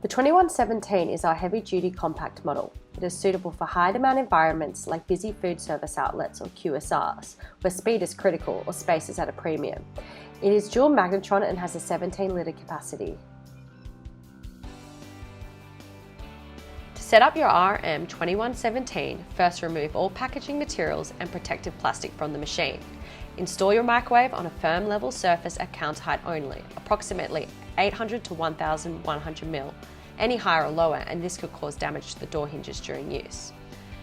The 2117 is our heavy-duty compact model. It is suitable for high-demand environments like busy food service outlets or QSRs, where speed is critical or space is at a premium. It is dual Magnetron and has a 17-litre capacity. To set up your RM2117, first remove all packaging materials and protective plastic from the machine. Install your microwave on a firm level surface at counter height only, approximately 800 to 1100 mil. Any higher or lower, and this could cause damage to the door hinges during use.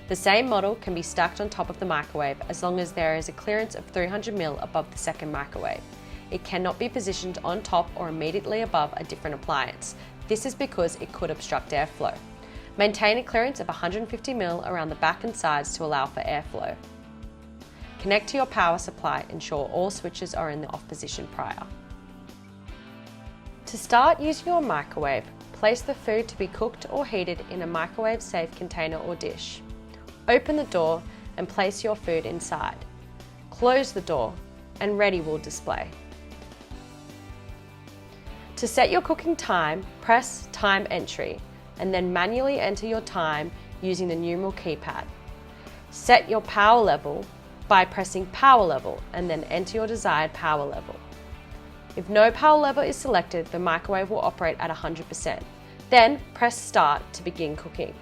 The same model can be stacked on top of the microwave as long as there is a clearance of 300 mil above the second microwave. It cannot be positioned on top or immediately above a different appliance. This is because it could obstruct airflow. Maintain a clearance of 150 mil around the back and sides to allow for airflow. Connect to your power supply, ensure all switches are in the off position prior. To start using your microwave, place the food to be cooked or heated in a microwave-safe container or dish. Open the door and place your food inside. Close the door and ready will display. To set your cooking time, press Time Entry and then manually enter your time using the numeral keypad. Set your power level by pressing Power Level and then enter your desired power level. If no power level is selected, the microwave will operate at 100%. Then press Start to begin cooking.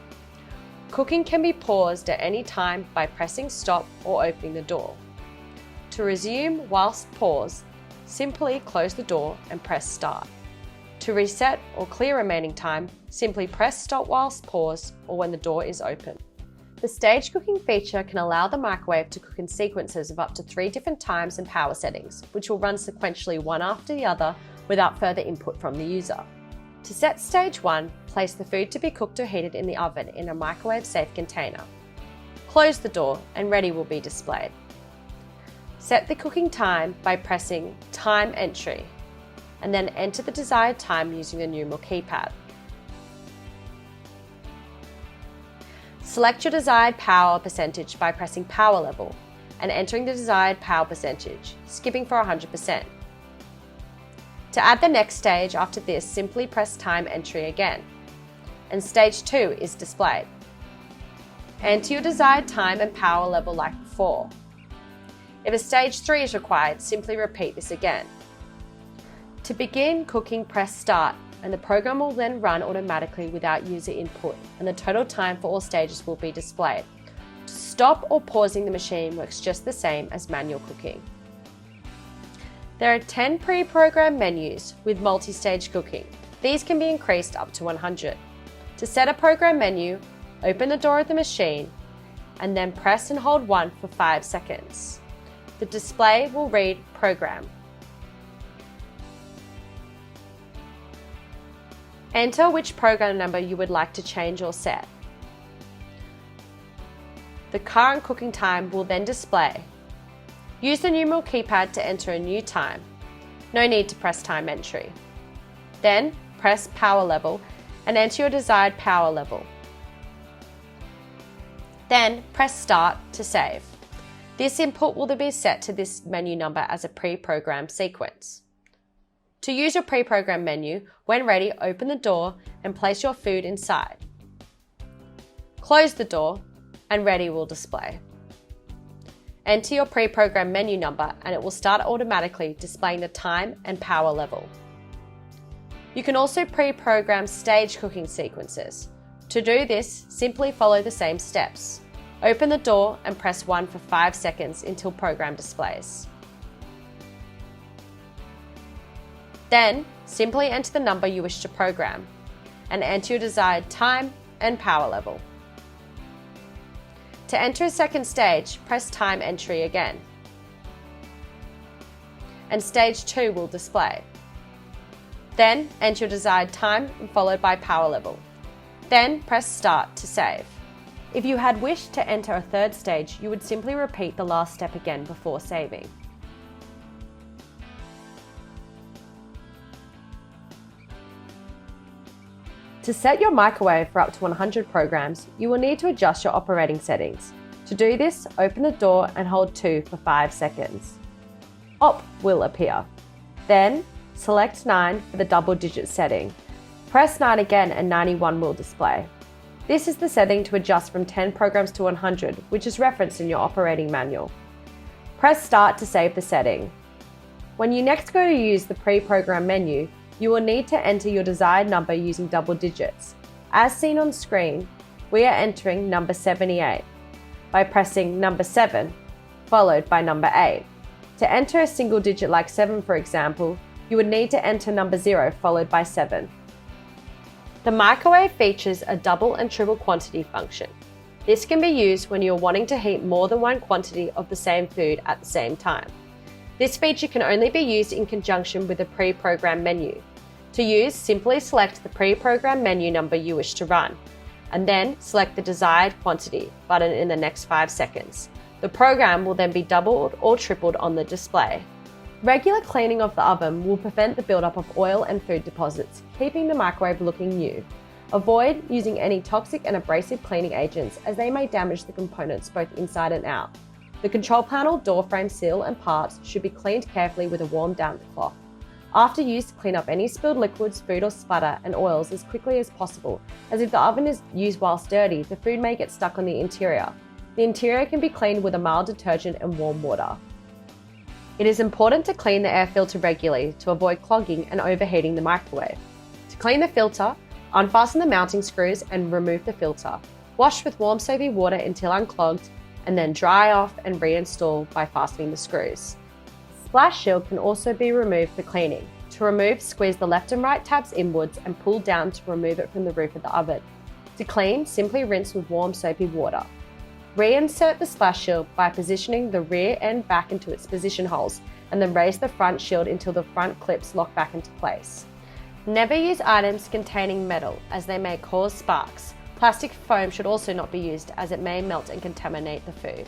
Cooking can be paused at any time by pressing Stop or opening the door. To resume whilst paused, simply close the door and press Start. To reset or clear remaining time, simply press Stop whilst paused or when the door is open. The stage cooking feature can allow the microwave to cook in sequences of up to 3 different times and power settings, which will run sequentially one after the other without further input from the user. To set stage 1, place the food to be cooked or heated in the oven in a microwave-safe container. Close the door and ready will be displayed. Set the cooking time by pressing Time Entry and then enter the desired time using the numeral keypad. Select your desired power percentage by pressing Power Level and entering the desired power percentage, skipping for 100%. To add the next stage after this, simply press Time Entry again, and stage 2 is displayed. Enter your desired time and power level like before. If a stage 3 is required, simply repeat this again. To begin cooking, press Start, and the program will then run automatically without user input, and the total time for all stages will be displayed. Stop or pausing the machine works just the same as manual cooking. There are 10 pre-programmed menus with multi-stage cooking. These can be increased up to 100. To set a program menu, open the door of the machine and then press and hold 1 for 5 seconds. The display will read Program. Enter which program number you would like to change or set. The current cooking time will then display. Use the numeral keypad to enter a new time. No need to press Time Entry. Then press Power Level and enter your desired power level. Then press Start to save. This input will then be set to this menu number as a pre-programmed sequence. To use your pre-programmed menu, when ready, open the door and place your food inside. Close the door and ready will display. Enter your pre-programmed menu number and it will start automatically displaying the time and power level. You can also pre-program stage cooking sequences. To do this, simply follow the same steps. Open the door and press 1 for 5 seconds until program displays. Then, simply enter the number you wish to program and enter your desired time and power level. To enter a second stage, press Time Entry again, and stage 2 will display. Then, enter your desired time followed by power level. Then, press Start to save. If you had wished to enter a third stage, you would simply repeat the last step again before saving. To set your microwave for up to 100 programs, you will need to adjust your operating settings. To do this, open the door and hold 2 for 5 seconds. Op will appear. Then, select 9 for the double-digit setting. Press 9 again and 91 will display. This is the setting to adjust from 10 programs to 100, which is referenced in your operating manual. Press Start to save the setting. When you next go to use the pre-program menu, you will need to enter your desired number using double digits. As seen on screen, we are entering number 78 by pressing number 7, followed by number 8. To enter a single digit like 7, for example, you would need to enter number 0 followed by 7. The microwave features a double and triple quantity function. This can be used when you are wanting to heat more than one quantity of the same food at the same time. This feature can only be used in conjunction with the pre-programmed menu. To use, simply select the pre-programmed menu number you wish to run, and then select the desired quantity button in the next 5 seconds. The program will then be doubled or tripled on the display. Regular cleaning of the oven will prevent the buildup of oil and food deposits, keeping the microwave looking new. Avoid using any toxic and abrasive cleaning agents as they may damage the components both inside and out. The control panel, door frame seal and parts should be cleaned carefully with a warm damp cloth. After use, clean up any spilled liquids, food or splatter and oils as quickly as possible, as if the oven is used whilst dirty, the food may get stuck on the interior. The interior can be cleaned with a mild detergent and warm water. It is important to clean the air filter regularly to avoid clogging and overheating the microwave. To clean the filter, unfasten the mounting screws and remove the filter. Wash with warm soapy water until unclogged and then dry off and reinstall by fastening the screws. Splash shield can also be removed for cleaning. To remove, squeeze the left and right tabs inwards and pull down to remove it from the roof of the oven. To clean, simply rinse with warm soapy water. Reinsert the splash shield by positioning the rear end back into its position holes and then raise the front shield until the front clips lock back into place. Never use items containing metal as they may cause sparks. Plastic foam should also not be used as it may melt and contaminate the food.